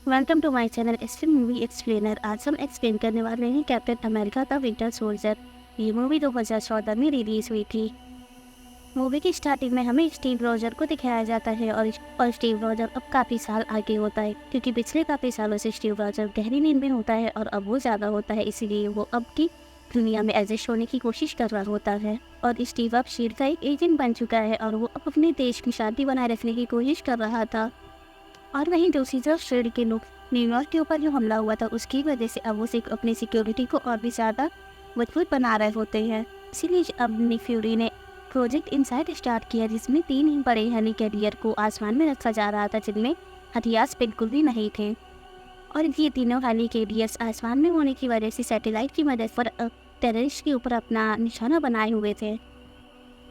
Welcome to my channel extreme movie explainer. आज हम explain करने वाले हैं Captain America the Winter Soldier. ये मूवी 2014 में रिलीज हुई थी। मूवी की स्टार्टिंग में हमें स्टीव रॉजर को दिखाया जाता है और स्टीव रॉजर अब काफ़ी साल आगे होता है, क्योंकि पिछले काफ़ी सालों से स्टीव रॉजर गहरी नींद में होता है और अब वो ज़्यादा होता है, इसीलिए वो अब की दुनिया में एडजस्ट होने की कोशिश कर रहा होता है। और स्टीव अब शील्ड का एक एजेंट बन चुका है और वो अब अपने देश की शांति बनाए रखने की कोशिश कर रहा था। और वहीं दूसरी तरफ शील्ड के लोग न्यूयॉर्क के ऊपर जो हमला हुआ था उसकी वजह से अब वो अपनी सिक्योरिटी को और भी ज़्यादा मजबूत बना रहे होते हैं। इसीलिए अब निक फ्यूरी ने प्रोजेक्ट इनसाइड स्टार्ट किया, जिसमें 3 बड़े हेली कैरियर को आसमान में रखा जा रहा था, जिनमें हथियार बिल्कुल भी नहीं थे। और ये तीनों हेली कैरियर्स आसमान में होने की वजह से सैटेलाइट की मदद पर टेररिस्ट के ऊपर अपना निशाना बनाए हुए थे,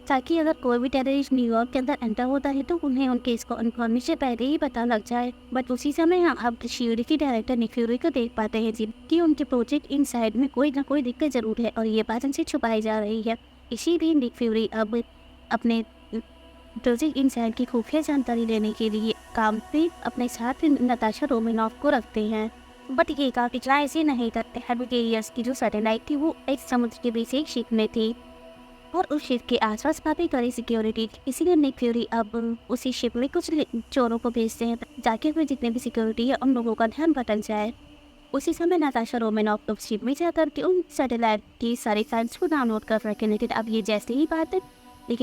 ताकि अगर कोई भी टेररिस्ट न्यूयॉर्क के अंदर एंटर होता है तो उन्हें उनके इसको इन्फॉर्मेशन पहले ही पता लग जाए। बट उसी समय हम अब शील्ड की डायरेक्टर निक फ्यूरी को देख पाते हैं, कि उनके प्रोजेक्ट इनसाइड में कोई ना कोई दिक्कत जरूर है और ये बात उनसे छुपाई जा रही है। इसीलिए निक फ्यूरी अब अपने प्रोजेक्ट इनसाइड की खुफिया जानकारी लेने के लिए काम पे अपने साथ नताशा रोमानोफ को रखते हैं। बट ये काम इतना ऐसे नहीं करते। हेलिकेरियर्स की जो सैटेलाइट थी वो एक समुद्र के बीच एक शिप में थी और उस शिप के आसपास काफ़ी कड़ी सिक्योरिटी थी, इसीलिए निक फ्यूरी अब उसी शिप में कुछ चोरों को भेजते हैं ताकि फिर जितने भी सिक्योरिटी है उन लोगों का ध्यान भटक जाए। उसी समय नताशा रोमानोफ उस शिप में जाकर के उन सैटेलाइट की सारी फाइल्स को डाउनलोड कर रखे। लेकिन अब ये जैसे ही बात है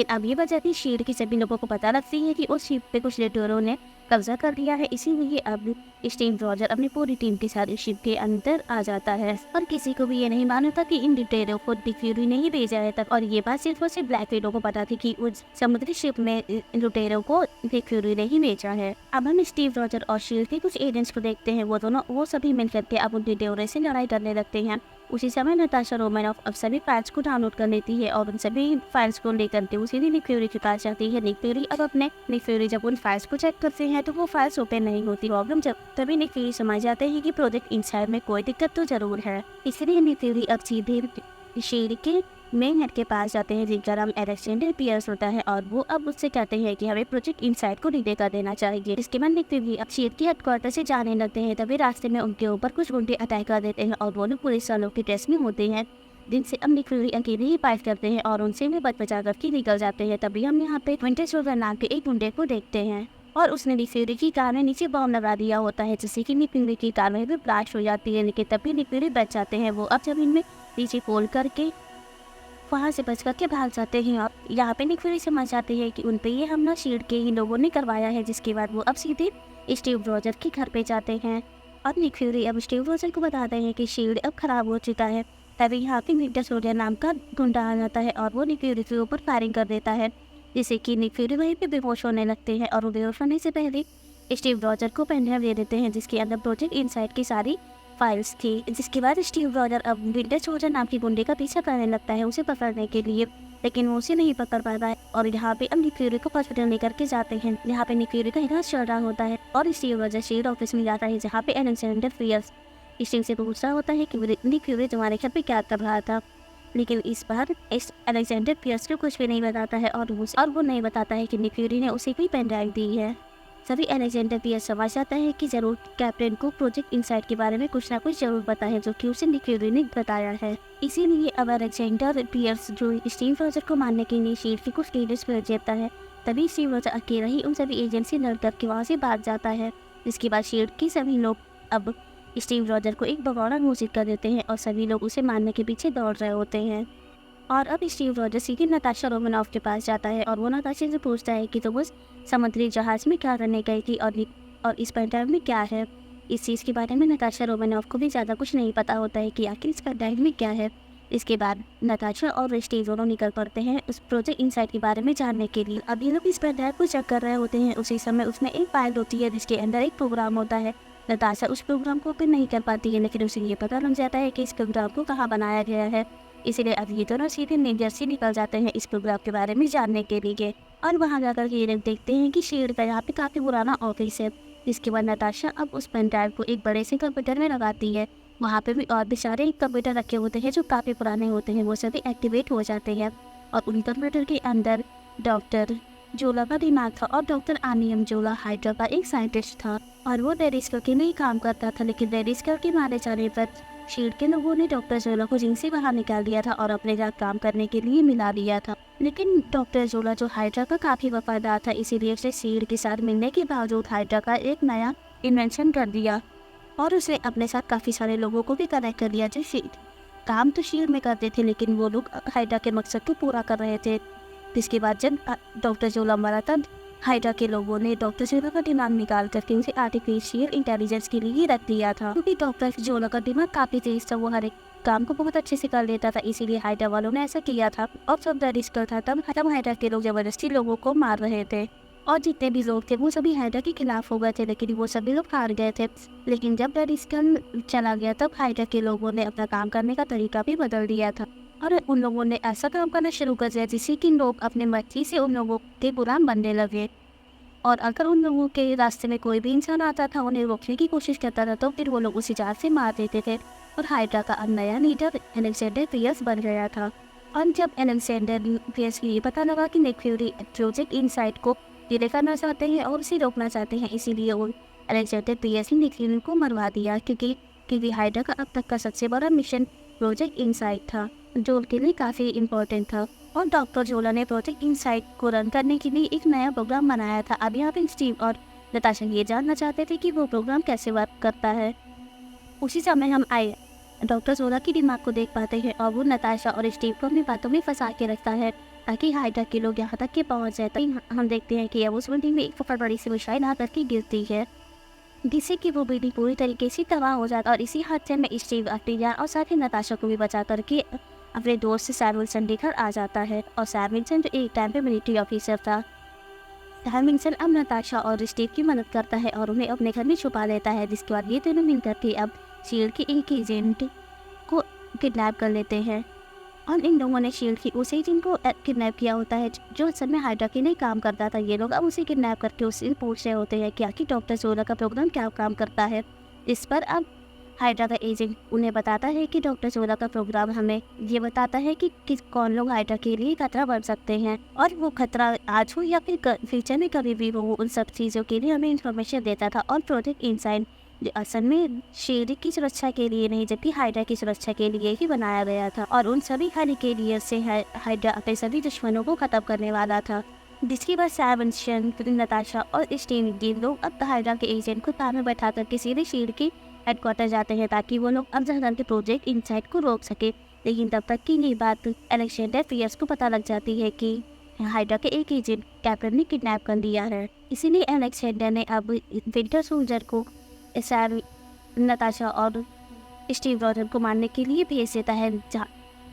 अब ये वजह थी शील्ड के सभी लोगों को पता लगती है कि उस शिप पे कुछ लुटेरों ने कब्जा कर लिया है। इसीलिए अब स्टीव रॉजर अपनी पूरी टीम के साथ शिप के अंदर आ जाता है और किसी को भी ये नहीं मालूम था कि इन लुटेरों को निक फ्यूरी ने ही भेजा है तक। और ये बात सिर्फ और सिर्फ ब्लैक विडो को पता थी कि उस समुद्री शिप में लुटेरों को निक फ्यूरी ने ही भेजा है। अब हम स्टीव रॉजर और शील्ड के कुछ एजेंट्स को देखते हैं। वो सभी मिलकर के अब उन लुटेरों से लड़ाई करने लगते हैं। उसी समय नताशा रोमानोफ अब सभी फाइल्स को डाउनलोड कर लेती है और उन सभी फाइल्स को लेकर के उसी निक फ्यूरी के पास जाती है। निक फ्यूरी जब उन फाइल्स को चेक करते हैं तो वो फाइल्स ओपन नहीं होती। प्रॉब्लम जब तभी निक फ्यूरी समझ जाते हैं कि प्रोजेक्ट इनसाइड में कोई दिक्कत तो जरूर है। इसलिए निक फ्यूरी अब सीधे शील्ड के मेन हेड के पास जाते हैं, जिनका नाम अलेक्जेंडर पियर्स होता है, और वो अब उससे कहते हैं कि हमें प्रोजेक्ट इनसाइड को डिले कर देना चाहिए। इसके बाद निक फ्यूरी अब शील्ड के हेडक्वार्टर से जाने लगते हैं। तभी रास्ते में उनके ऊपर कुछ गुंडे अटैक कर देते हैं और वो लोग पुलिस वालों की ड्रेस में होते हैं, जिनसे अब निक फ्यूरी अकेले ही फाइट करते हैं और उनसे भी बचा करके निकल जाते हैं। तभी हम यहाँ पे विंटर सोल्जर नाम के एक गुंडे को देखते हैं और उसने निक फ्यूरी की कार में नीचे बॉम्ब लगा दिया होता है, जिससे कि निक फ्यूरी की कार में भी ब्लास्ट हो जाती है। लेकिन तभी निक फ्यूरी बच जाते हैं। वो अब जमीन में नीचे खोल करके वहाँ से बच करके भाग जाते हैं और यहाँ पे निक फ्यूरी समझ जाते हैं कि उन पे ये हमला शील्ड के ही लोगों ने करवाया है। जिसके बाद वो अब सीधे स्टीव रॉजर के घर पे जाते हैं और निक फ्यूरी अब स्टीव रॉजर को बताते हैं कि शील्ड अब खराब हो चुका है। तभी यहाँ पे विंटर सोल्जर नाम का गुंडा आ जाता है और वो निक फ्यूरी के ऊपर फायरिंग कर देता है, जिससे कि निक फ्यूरी वहीं पे बेहोश होने लगते हैं। और वो बेहोश होने से पहले स्टीव रॉजर को पेन ड्राइव दे देते हैं, जिसके अंदर प्रोजेक्ट इनसाइड की सारी फाइल्स थी। जिसके बाद स्टीव रॉजर अब विंटर सोल्जर नाम के गुंडे का पीछा करने लगता है उसे पकड़ने के लिए, लेकिन वो उसे नहीं पकड़ पाता है। और यहाँ पे अब निक फ्यूरी को हॉस्पिटल लेकर के जाते हैं। यहाँ पे निक फ्यूरी का इलाज चल रहा होता है और स्टीव रॉजर शील्ड ऑफिस में जाता है, जहाँ पे अलेक्जेंडर पियर्स स्टीव से पूछ रहा होता है कि निक फ्यूरी तुम्हारे घर पे क्या कर रहा था। लेकिन इस बार अलेक्जेंडर पियर्स को कुछ भी नहीं बताता है और वो नहीं बताता है कि निक फ्यूरी ने उसे कोई पेन ड्राइव दी है। सभी अलेक्जेंडर पियर्स समझ जाता है कि जरूर कैप्टन को प्रोजेक्ट इनसाइड के बारे में कुछ ना कुछ जरूर पता है, जो कि उसे निक फ्यूरी ने बताया है। इसीलिए अब अलेक्जेंडर पियर्स जो स्टीव रॉजर को मारने के लिए शील्ड के कुछ लीडर्स पर जेबता है। तभी स्टीव रॉजर अकेला ही उन सभी एजेंट से लड़ करके वहाँ से भाग जाता है। जिसके बाद शील्ड के सभी लोग अब स्टीव रॉजर को एक भगोड़ा घोषित कर देते हैं और सभी लोग उसे मारने के पीछे दौड़ रहे होते हैं। और अब स्टीव रॉजर सीधे नताशा रोमानोफ के पास जाता है और वो नताशा से पूछता है कि तुम उस समुद्री जहाज में क्या करने गई थी और इस पेन ड्राइव में क्या है। इस चीज़ के बारे में नताशा रोमानोफ को भी ज़्यादा कुछ नहीं पता होता है कि आखिर इस पेन ड्राइव में क्या है। इसके बाद नताशा और स्टीव दोनों निकल पड़ते हैं उस प्रोजेक्ट इनसाइड के बारे में जानने के लिए। अब ये लोग इस पेन ड्राइव को चेक कर रहे होते हैं। उसी समय उसमें एक फाइल होती है जिसके अंदर एक प्रोग्राम होता है। नताशा उस प्रोग्राम को ओपन नहीं कर पाती है, लेकिन उसे ये पता लग जाता है कि इस प्रोग्राम को कहाँ बनाया गया है। इसीलिए अब ये दोनों सीधे न्यू जर्सी निकल जाते हैं इस प्रोग्राम के बारे में जानने के लिए। और वहाँ जाकर के ये लोग देखते हैं कि शील्ड का यहाँ पे काफ़ी पुराना ऑफिस है। जिसके बाद नताशा अब उस पेन ड्राइव को एक बड़े से कंप्यूटर में लगाती है। वहाँ पे भी और भी सारे कंप्यूटर रखे होते हैं जो काफ़ी पुराने होते हैं, वो सभी एक्टिवेट हो जाते हैं और उन कंप्यूटर के अंदर डॉक्टर जोला का दिमाग था और डॉक्टर आनियम जोला हाइड्रा का एक साइंटिस्ट था और वो डेरिस्कर के लिए काम करता था। लेकिन डेरिस्कर के मारे जाने पर शील्ड के लोगों ने डॉक्टर जोला को जिन से बाहर निकाल दिया था और अपने साथ काम करने के लिए मिला दिया था। लेकिन डॉक्टर जोला जो हाइड्रा का काफ़ी वफादार था, इसीलिए उसने शील्ड के साथ मिलने के बावजूद हाइड्रा का एक नया इन्वेंशन कर दिया और उसने अपने साथ काफ़ी सारे लोगों को भी कनेक्ट कर लिया जो काम तो शील्ड में करते थे, लेकिन वो लोग हाइड्रा के मकसद को पूरा कर रहे थे। जिसके बाद जब डॉक्टर जोला मरा तब हाइड्रा के लोगों ने डॉक्टर जोला का दिमाग निकाल करके उसे आर्टिफिशियल इंटेलिजेंस के लिए रख दिया था, क्योंकि डॉक्टर जोला का दिमाग काफ़ी तेज था, वो हर एक काम को बहुत अच्छे से कर लेता था। इसीलिए हाइड्रा वालों ने ऐसा किया था। और जब डेरिस्कर था तब हाइड्रा के लोग जबरदस्ती लोगों को मार रहे थे और जितने भी लोग थे वो सभी हाइड्रा के खिलाफ हो गए थे, लेकिन वो सभी लोग हार गए थे। लेकिन जब डेरिस्कर चला गया तब हाइड्रा के लोगों ने अपना काम करने का तरीका भी बदल दिया था और उन लोगों ने ऐसा काम करना शुरू कर दिया जिससे कि लोग अपने मर्जी से उन लोगों के गुलाम बनने लगे। और अगर उन लोगों के रास्ते में कोई भी इंसान आता था, उन्हें रोकने की कोशिश करता था, तो फिर वो लोग उसी जान से मार देते थे। और हाइड्रा का अब नया लीडर अलेक्जेंडर पियर्स बन गया था। और जब अलेक्जेंडर पियर्स को ये पता लगा कि निक फ्यूरी प्रोजेक्ट इनसाइट को डिले करना चाहते हैं और उसे रोकना चाहते हैं, इसीलिए उन अलेक्जेंडर पियर्स ने निक फ्यूरी को मरवा दिया, क्योंकि हाइड्रा का अब तक का सबसे बड़ा मिशन प्रोजेक्ट इनसाइट था, जो उनके लिए काफ़ी इम्पोर्टेंट था। और डॉक्टर जोला ने प्रोजेक्ट इनसाइट को रन करने के लिए एक नया प्रोग्राम बनाया था। अब यहाँ पे स्टीव और नताशा ये जानना चाहते थे कि वो प्रोग्राम कैसे वर्क करता है। उसी समय हम आए डॉक्टर जोला की दिमाग को देख पाते हैं और वो नताशा और स्टीव को अपनी बातों में फंसा के रखता है ताकि हाइड्रा के लोग यहाँ तक के पहुँच जाए। तो हम देखते हैं कि उस बिल्डिंग में एक बहुत बड़ी सी मिसाइल आकर के गिरती है, जिससे कि वो बिल्डिंग पूरी तरीके से तबाह हो जाता है। और इसी हादसे में स्टीव अपनी जान और साथ ही नताशा को भी बचा करके अपने दोस्त सैम विल्सन लेकर आ जाता है। और सैम विल्सन जो एक टाइम पे मिलिट्री ऑफिसर था, सैम विल्सन अब नताशा और स्टीव की मदद करता है और उन्हें अपने घर में छुपा लेता है। जिसके बाद ये दोनों मिलकर के अब शील्ड के एक एजेंट को किडनैप कर लेते हैं। और इन लोगों ने शील्ड की उस एजेंट को किडनैप किया होता है जो असल में हाइड्रा के लिए काम करता था। ये लोग अब उसे किडनैप करके उससे पूछ रहे होते हैं कि आखिर डॉक्टर जोला का प्रोग्राम क्या काम करता है। इस पर अब हाइड्रा का एजेंट उन्हें बताता है कि डॉक्टर जोला का प्रोग्राम हमें ये बताता है कि कौन लोग हाइड्रा के लिए खतरा बन सकते हैं, और वो खतरा आज हो या फिर फ्यूचर में कभी भी हो, उन सब चीज़ों के लिए हमें इंफॉर्मेशन देता था। और प्रोजेक्ट इनसाइट जो असल में शील्ड की सुरक्षा के लिए नहीं, जबकि हाइड्रा की सुरक्षा के लिए ही बनाया गया था। और उन सभी कैरियर से हाइड्रा अपने सभी दुश्मनों को खत्म करने वाला था। जिसके बाद सैम विल्सन, नताशा और स्टीव ये लोग अब हाइड्रा के एजेंट को कार में बैठा करके सीधे शील्ड के हेडक्वार्टर जाते हैं ताकि वो लोग अब जहर के प्रोजेक्ट इनसाइट को रोक सके। लेकिन तब तक की ये बात अलेक्जेंडर पियर्स को पता लग जाती है कि हाइड्रा के एक एजेंट कैप्टन ने किडनैप कर दिया है। इसीलिए अलेक्जेंडर ने अब विंटर सोल्जर को सैम, नताशा और स्टीव रॉजर को मारने के लिए भेज देता है।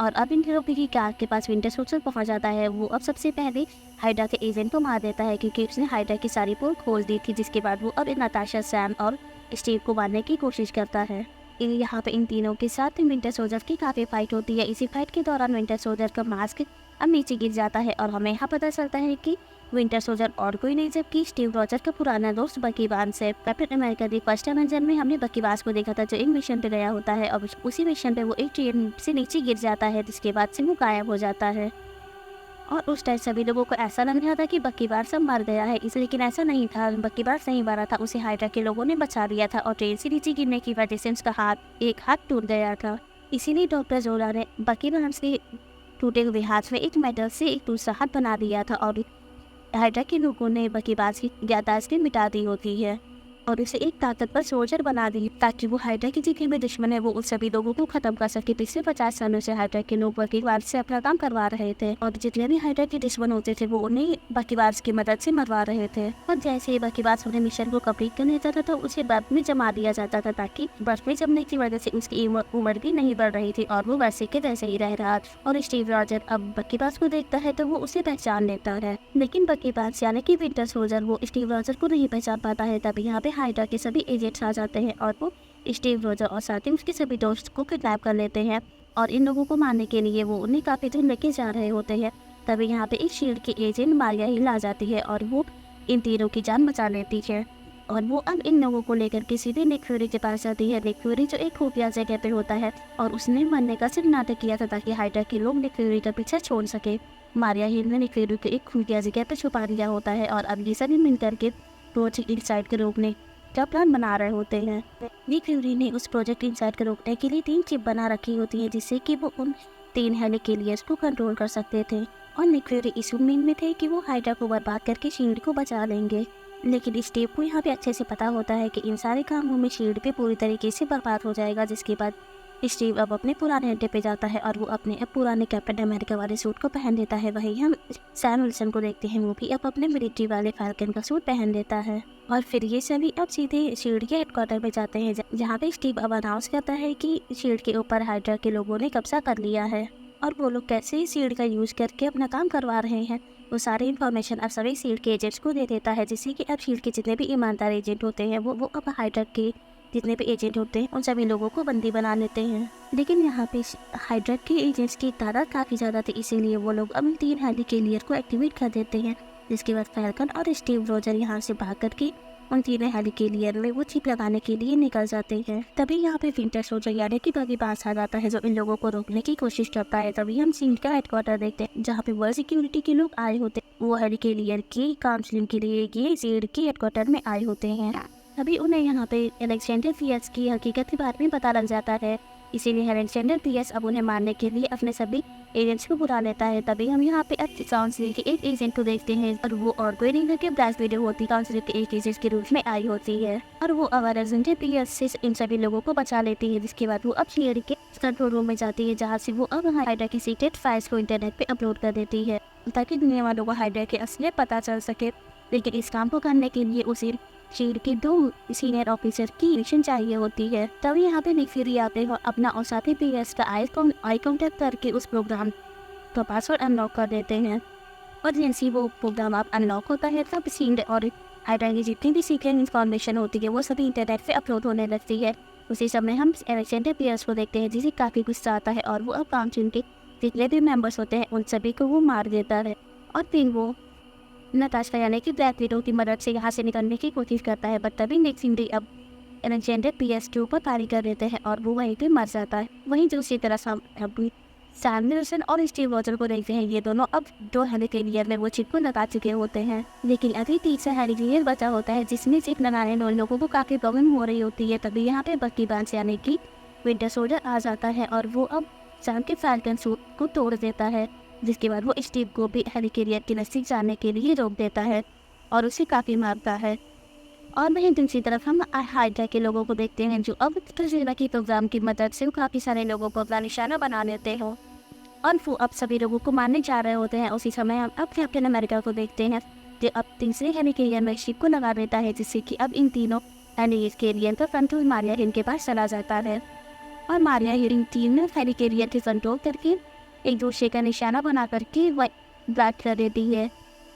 और अब इन लोगों की कार के पास विंटर सोल्जर पहुंच जाता है। वो अब सबसे पहले हाइड्रा के एजेंट को मार देता है क्योंकि उसने हाइड्रा की सारी पोल खोल दी थी। जिसके बाद वो अब नताशा, सैम और स्टीव को मारने की कोशिश करता है। यहाँ पे इन तीनों के साथ विंटर सोल्जर की काफ़ी फाइट होती है। इसी फाइट के दौरान विंटर सोल्जर का मास्क अब नीचे गिर जाता है और हमें यहाँ पता चलता है कि विंटर सोल्जर और कोई नहीं जबकि स्टीव रॉजर का पुराना दोस्त बकी बार्न्स है। Captain America the first Avenger में हमने बकी बार्न्स को देखा था जो एक मिशन पे गया होता है और उसी मिशन पे वो एक ट्रेन से नीचे गिर जाता है, जिसके बाद से वो गायब हो जाता है। और उस टाइम सभी लोगों को ऐसा लग रहा था कि बकी बार्न्स अब मर गया है, लेकिन ऐसा नहीं था। बकी बार्न्स नहीं मरा था, उसे हाइड्रा के लोगों ने बचा लिया था और ट्रेन से नीचे गिरने की वजह से उसका एक हाथ टूट गया था। इसीलिए डॉक्टर जोला ने बकी बार्न्स के टूटे हुए हाथ में एक मेटल से एक दूसरा हाथ बना दिया था और हाइड्रा के लोगों ने बकी बार्न्स की याददाश्त मिटा दी होती है और उसे एक ताकतवर सोल्जर बना दी ताकि वो हाइड्रा के जितने भी दुश्मन है वो उन सभी लोगों को खत्म कर सके। पिछले 50 सालों से हाइड्रा के लोग बकी बार्न्स से अपना काम करवा रहे थे और जितने भी हाइड्रा के दुश्मन होते थे वो उन्हें बकी बार्न्स की मदद से मरवा रहे थे। और जैसे ही बकी बार्न्स अपने मिशन को कंप्लीट कर लेता था तो उसे बर्फ में जमा दिया जाता था ताकि बर्फ में जमने की वजह से उसकी उम्र भी नहीं बढ़ रही थी और वो वैसे के वैसे ही रह रहा। और स्टीव रॉजर अब बकी बार्न्स को देखता है तो वो उसे पहचान लेता है, लेकिन बकी बार्न्स यानी कि विंटर सोल्जर वो स्टीव रॉजर को नहीं पहचान पाता है। तभी यहाँ पे हाइड्रा के सभी एजेंट्स आ जाते हैं और वो स्टीव रॉजर और साथ ही उसके सभी दोस्त को किडनैप कर लेते हैं और इन लोगों को मारने के लिए वो उन्हें काफ़ी दूर लेके जा रहे होते हैं। तभी यहाँ पे एक शील्ड की एजेंट मारिया हिल आ जाती है और वो इन तीनों की जान बचा लेती है और वो अब इन लोगों को लेकर के सीधे निक फ्यूरी के पास जाती है। निक फ्यूरी जो एक खुफिया जगह पे होता है और उसने मरने का सिर्फ नाटक किया था ताकि हाइड्रा के लोग निक फ्यूरी का पीछा छोड़ सके। मारिया हिल ने निक फ्यूरी को एक खुफिया जगह पर छुपा दिया होता है और अब ये सभी मिलकर के प्रोजेक्ट इनसाइड को रोकने का प्लान बना रहे होते हैं। निक फ्यूरी ने उस प्रोजेक्ट इनसाइड को रोकने के लिए 3 चिप बना रखी होती है जिससे कि वो उन 3 हेलिकेलियर्स को कंट्रोल कर सकते थे और निक फ्यूरी इस उम्मीद में थे कि वो हाइड्रा को बर्बाद करके शील्ड को बचा लेंगे। लेकिन स्टीव को यहाँ पे अच्छे से पता होता है कि इन सारे कामों में शील्ड पे पूरी तरीके से बर्बाद हो जाएगा, जिसके बाद स्टीव अब अपने पुराने अड्डे पे जाता है और वो अपने अब पुराने कैप्टन अमेरिका वाले सूट को पहन लेता है। वहीं हम सैम विल्सन को देखते हैं, वो भी अब अपने मिलिट्री वाले फाल्कन का सूट पहन लेता है और फिर ये सभी अब सीधे शील्ड के हेडक्वार्टर में जाते हैं जहाँ पे स्टीव अब अनाउंस करता है कि शील्ड के ऊपर हाइड्रा के लोगों ने कब्जा कर लिया है और वो लोग कैसे शील्ड का यूज करके अपना काम करवा रहे हैं। वो सारी इन्फॉर्मेशन अब सभी शील्ड के एजेंट्स को दे देता है, जिससे कि अब शील्ड के जितने भी ईमानदार एजेंट होते हैं वो अब हाइड्रा के जितने भी एजेंट होते हैं उन सभी लोगों को बंदी बना लेते हैं। लेकिन यहाँ पे हाइड्रा के एजेंट्स की तादाद काफ़ी ज़्यादा थी, इसीलिए वो लोग अब 3 हेलिकेलियर को एक्टिवेट कर देते हैं, जिसके बाद फैल्कन और स्टीव रोजर यहाँ से भाग करके उन 3 हेलिकेलियर में वो चिप लगाने के लिए निकल जाते हैं। तभी यहाँ पे विंटर सोल्जर यानी कि बगी पास आ जाता है जो इन लोगों को रोकने की कोशिश करता है। तभी हम शील्ड का हेडक्वार्टर देखते हैं जहाँ पे वर्ल्ड सिक्योरिटी के लोग आए होते हैं। वो हेलिकेलियर की काउंसलिंग के लिए ये शील्ड के हेडक्वार्टर में आए होते हैं। तभी उन्हें यहाँ पे अलेक्जेंडर पीएस की हकीकत के बारे में पता लग जाता है, इसीलिए अलेक्जेंडर पीएस अब उन्हें मारने के लिए अपने सभी एजेंट्स को बुला लेता है। तभी हम यहाँ पे काउंसिल के एक एजेंट को देखते हैं और वो और कोई नहीं करके ब्रास वीडियो होती काउंसिल के एक एजेंट के रूप में आई होती है और वो अब अलेक्जेंडर पीएस से इन सभी लोगों को बचा लेती है, जिसके बाद वो अब शील्ड के कंट्रोल रूम में जाती है जहाँ से वो अब हाइड्रा की सीक्रेट फाइल्स को इंटरनेट पे अपलोड कर देती है ताकि दुनिया वालों को हाइड्रा के असलियत पता चल सके। लेकिन इस काम को करने के लिए उसे शील्ड के 2 सीनियर ऑफिसर की मिशन चाहिए होती है। तभी यहाँ पे निक फ्यूरी आते हैं और अपना और साथी पीएस का आई कांटेक्ट करके उस प्रोग्राम का पासवर्ड अनलॉक कर देते हैं और जैसे वो प्रोग्राम आप अनलॉक होता है तब शील्ड और हाइड्रा की जितनी भी सीक्रेट इन्फॉर्मेशन होती है वो सभी इंटरनेट पे अपलोड होने लगती है। उसी समय हम अलेक्जेंडर पीएस को देखते हैं जिसे काफ़ी गुस्सा आता है और वो अब काउंसिल के जितने भी मेंबर्स होते हैं उन सभी को वो मार देता है और फिर वो नताशा यानी कि ब्लैक विडो की मदद से यहाँ से निकलने की कोशिश करता है। बट तभी निक फ्यूरी अब अलेक्जेंडर पीएस के ऊपर फायरिंग कर देते हैं और वो वहीं पे मर जाता है। वहीं दूसरी तरफ हम सैम विल्सन और स्टीव रोजर को देखते हैं, ये दोनों अब 2 हेलिकेलियर में वो चिप को लगा चुके होते हैं, लेकिन अभी 3 हेलिकेलियर बचा होता है जिसमें चिप लगाने में लोगों को काफ़ी प्रॉब्लम हो रही होती है। तभी यहाँ पे बकी बांस यानी कि विंटर सोल्जर आ जाता है और वो अब सैम के फैल्कन सूट को तोड़ देता है, जिसके बाद वो स्टीव को भी हेलिकेलियर के नज़दीक जाने के लिए रोक देता है और उसे काफ़ी मारता है। और वहीं दूसरी तरफ हम हाइड्रा के लोगों को देखते हैं जो अब तजुर्बा की प्रोग्राम की मदद से काफ़ी सारे लोगों को अपना निशाना बना लेते हो और वो अब सभी लोगों को मारने जा रहे होते हैं। उसी समय हम अब कैप्टन अमेरिका को देखते हैं जो अब तीसरे हेलिकेलियर में शिप को लगा देता है, जिससे कि अब इन तीनों हेलिकेलियर का कंट्रोल मारिया हिल के पास चला जाता है और मारिया हिल 3 हेलिकेलियर के कंट्रोल करके एक दूसरे का निशाना बना करके ब्लास्ट कर देती है,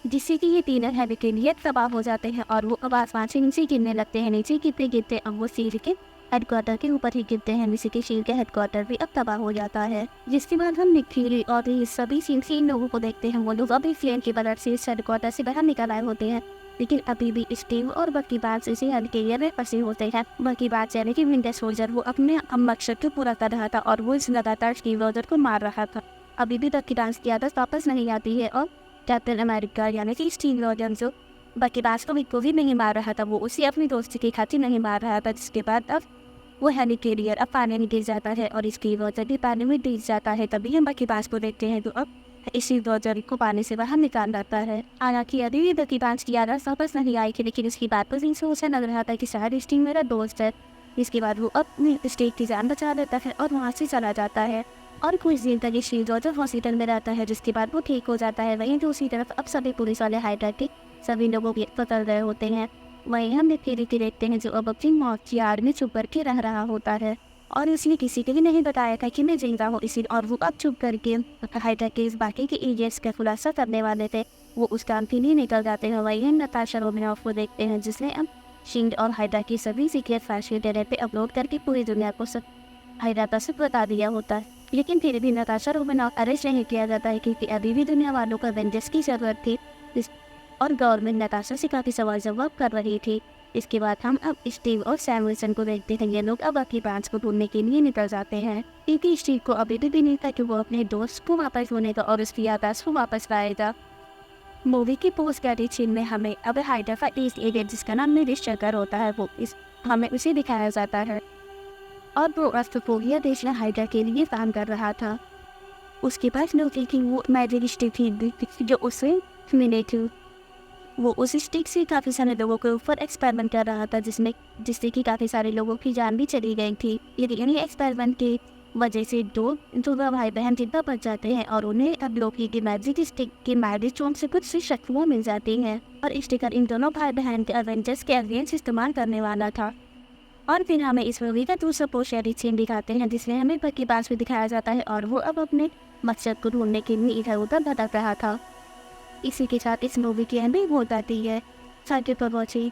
जिससे कि ये 3 हेलिकेलियर तबाह हो जाते हैं और वो अब आसमान से नीचे गिरने लगते हैं। नीचे गिरते गिरते अब वो शील्ड के हेडक्वार्टर के ऊपर ही गिरते हैं, जिससे कि शील्ड के हेडक्वार्टर भी अब तबाह हो जाता है। जिसके बाद हम निक फ्यूरी और ये सभी सीन लोगों को देखते हैं, वो लोग अभी फ्लेम की मदद से इस हेडक्वार्टर से बाहर निकल आए होते हैं, लेकिन अभी भी स्टीव और बकी बांस इसी हेलिकेलियर में फंसे होते हैं। बकी बांस यानी कि विंटर सोल्जर वो अपने मकसद को पूरा कर रहा था और वो इस लगातार स्टीव रोजर को मार रहा था। अभी भी बकी बांस की आदत वापस नहीं आती है और कैप्टन अमेरिका यानी कि स्टीव रोजर जो बकी बांस को भी नहीं मार रहा था, वो उसे अपनी दोस्ती की खातिर नहीं मार रहा था। जिसके बाद अब वो हेलिकेलियर अब पानी में गिर जाता है और स्टीव रोजर भी पानी में डूब जाता है। तभी हम बकी बांस को देखते हैं तो अब स्टीव रोजर को पानी से बाहर निकाल जाता है। हालांकि अभी भी बकी बांस की आदत वापस नहीं आई थी, लेकिन इसकी बात पर से उसे लग रहा था कि शायद स्टीव मेरा दोस्त है। इसके बाद वो अपनी स्टीव की जान बचा लेता है और वहाँ से चला जाता है और कुछ दिन तक स्टीव रोजर हॉस्पिटल में रहता है, जिसके बाद वो ठीक हो जाता है। वहीं दूसरी तरफ अब सभी पुलिस वाले हाइड्रा के सभी लोगों को पकड़ रहे होते हैं। वहीं हम निक फ्यूरी को देखते हैं जो अब अपनी मौत की आड़ में छुप करके रह रहा होता है और इसने किसी को भी नहीं बताया था कि मैं जिंदा हूँ। इसी और वो अब चुप करके हाइड्रा के इस बाकी के एजेंट्स का खुलासा करने वाले थे, वो उस काम के लिए निकल जाते हैं। वहीं हम नताशा रोमानोफ को देखते हैं जिसने अब शील्ड और हाइड्रा की सभी सीक्रेट फाइल्स इंटरनेट पे अपलोड करके पूरी दुनिया को सब हाइड्रा का सब बता दिया होता है। लेकिन फिर भी नताशा रोमानोफ अरेस्ट नहीं किया जाता है क्योंकि अभी भी दुनिया वालों को वेंजर्स की जरूरत थी और गवर्नमेंट नताशा से काफ़ी सवाल जवाब कर रही थी। इसके बाद हम अब स्टीव और सैम विल्सन को देखते हैं। ये लोग अब अपनी बैंड्स को ढूंढने के लिए निकल जाते हैं, क्योंकि स्टीव को अभी भी नहीं था कि वो अपने दोस्त को वापस ढूंढेगा और उसकी याददाश्त को वापस लाएगा। मूवी की पोस्ट क्रेडिट सीन में हमें अब हाइड्रा का ईस्ट एजेंट जिसका नाम निरीश चक्कर होता है हमें उसे दिखाया जाता है और वो ऑस्ट्रेलिया देश में हाइड्रा के लिए काम कर रहा था। उसके पास लोगों की वो मैजिक स्टिक थी जो उसे मिले थी। वो उस स्टिक से काफ़ी सारे लोगों के ऊपर एक्सपेरिमेंट कर रहा था जिससे कि काफ़ी सारे लोगों की जान भी चली गई थी। यानी एक्सपेरिमेंट की वजह से दो भाई बहन जिंदा बच जाते हैं और उन्हें अब लोकी की मैजिक स्टिक की मैजिक चोम से कुछ शक्तियाँ मिल जाती हैं और स्टिकर इन दोनों भाई बहन के एवेंजर्स के अगेंस्ट इस्तेमाल करने वाला था। और फिर हमें इस मूवी का दूसरा पोस्ट क्रेडिट सीन दिखाते हैं जिसमें हमें बकी बास भी दिखाया जाता है और वो अब अपने मकसद को ढूंढने के लिए इधर उधर भटक रहा था। इसी के साथ इस मूवी की एंडिंग हो जाती है। Thank you for watching.